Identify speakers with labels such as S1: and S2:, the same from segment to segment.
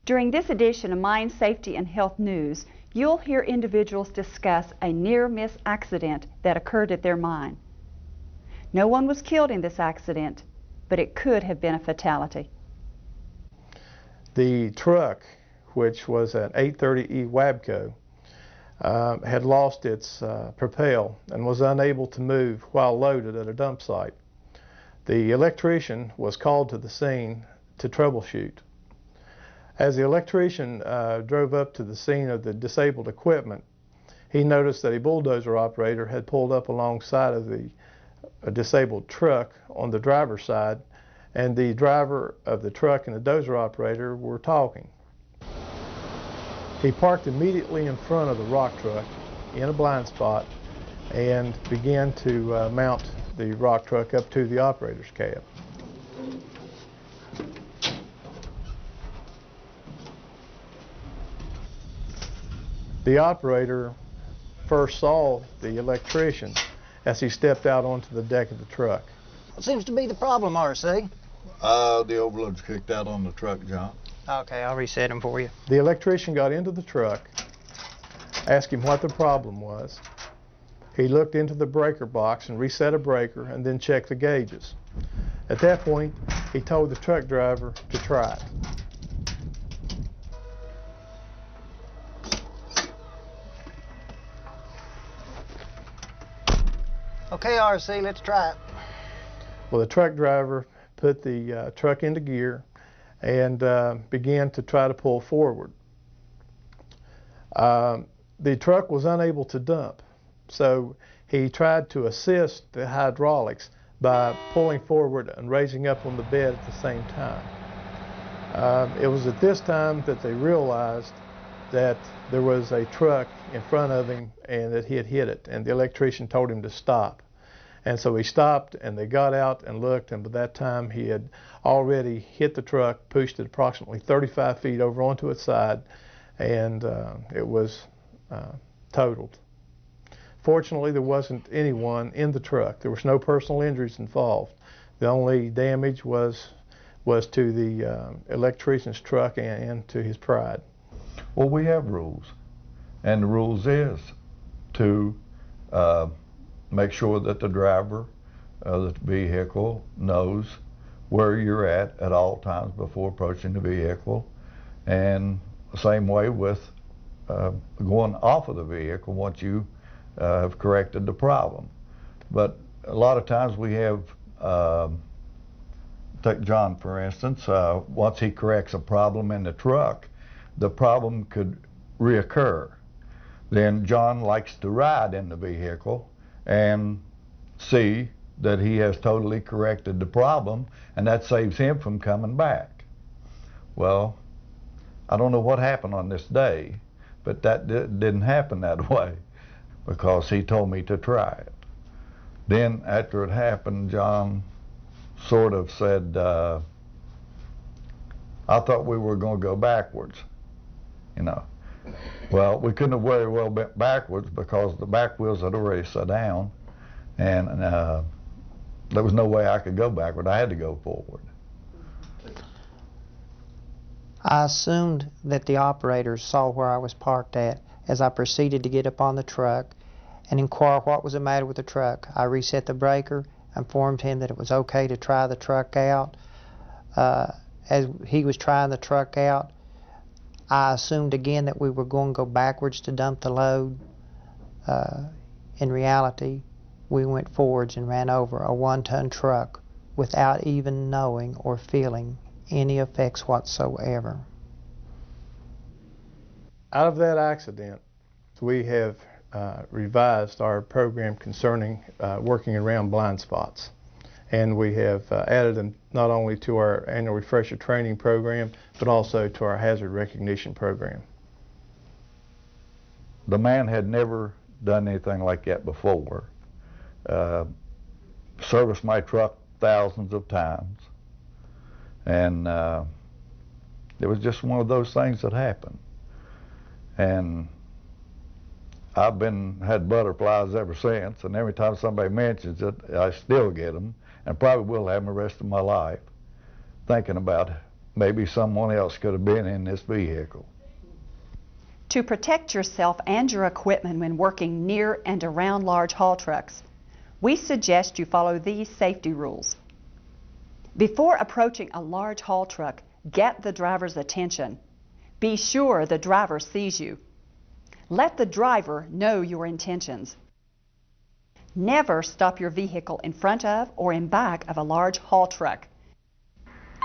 S1: During this edition of Mine Safety and Health News, you'll hear individuals discuss a near-miss accident that occurred at their mine. No one was killed in this accident, but it could have been a fatality.
S2: The truck, which was an 830E Wabco, had lost its propel and was unable to move while loaded at a dump site. The electrician was called to the scene to troubleshoot. As the electrician drove up to the scene of the disabled equipment, he noticed that a bulldozer operator had pulled up alongside of the disabled truck on the driver's side, and the driver of the truck and the dozer operator were talking. He parked immediately in front of the rock truck in a blind spot and began to mount the rock truck up to the operator's cab. The operator first saw the electrician as he stepped out onto the deck of the truck.
S3: What seems to be the problem, R.C.?
S4: The overload's kicked out on the truck, John.
S3: Okay, I'll reset them for you.
S2: The electrician got into the truck, asked him what the problem was. He looked into the breaker box and reset a breaker and then checked the gauges. At that point, he told the truck driver to try it.
S3: Okay, R.C., let's try it.
S2: Well, the truck driver put the truck into gear and began to try to pull forward. The truck was unable to dump, so he tried to assist the hydraulics by pulling forward and raising up on the bed at the same time. It was at this time that they realized that there was a truck in front of him and that he had hit it, and the electrician told him to stop. And so he stopped, and they got out and looked, and by that time he had already hit the truck, pushed it approximately 35 feet over onto its side, and it was totaled. Fortunately, there wasn't anyone in the truck. There was no personal injuries involved. The only damage was to the electrician's truck and to his pride.
S4: Well, we have rules, and the rules is to make sure that the driver of the vehicle knows where you're at all times before approaching the vehicle, and the same way with going off of the vehicle once you have corrected the problem. But a lot of times we have, take John for instance, once he corrects a problem in the truck, the problem could reoccur. Then John likes to ride in the vehicle and see that he has totally corrected the problem, and that saves him from coming back. Well, I don't know what happened on this day, but that didn't happen that way because he told me to try it. Then after it happened, John sort of said, I thought we were going to go backwards, you know. Well, we couldn't have very well bent backwards because the back wheels had already set down, and there was no way I could go backward. I had to go forward.
S3: I assumed that the operators saw where I was parked at as I proceeded to get up on the truck and inquire what was the matter with the truck. I reset the breaker, informed him that it was okay to try the truck out. As he was trying the truck out, I assumed again that we were going to go backwards to dump the load. In reality, we went forwards and ran over a 1-ton truck without even knowing or feeling any effects whatsoever.
S2: Out of that accident, we have revised our program concerning working around blind spots. And we have added them not only to our annual refresher training program, but also to our hazard recognition program.
S4: The man had never done anything like that before. Serviced my truck thousands of times. And it was just one of those things that happened. And I've had butterflies ever since, and every time somebody mentions it, I still get them, and probably will have them the rest of my life, thinking about maybe someone else could have been in this vehicle.
S1: To protect yourself and your equipment when working near and around large haul trucks, we suggest you follow these safety rules. Before approaching a large haul truck, get the driver's attention. Be sure the driver sees you. Let the driver know your intentions. Never stop your vehicle in front of or in back of a large haul truck.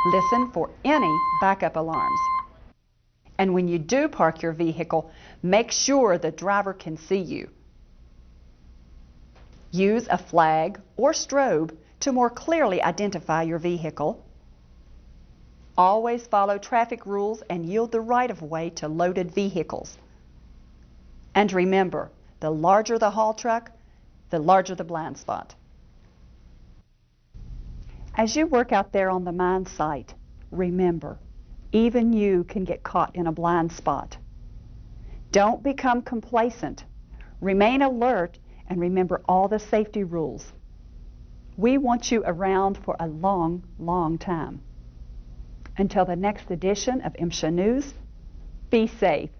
S1: Listen for any backup alarms. And when you do park your vehicle, make sure the driver can see you. Use a flag or strobe to more clearly identify your vehicle. Always follow traffic rules and yield the right-of-way to loaded vehicles. And remember, the larger the haul truck, the larger the blind spot. As you work out there on the mine site, remember, even you can get caught in a blind spot. Don't become complacent. Remain alert and remember all the safety rules. We want you around for a long, long time. Until the next edition of MSHA News, be safe.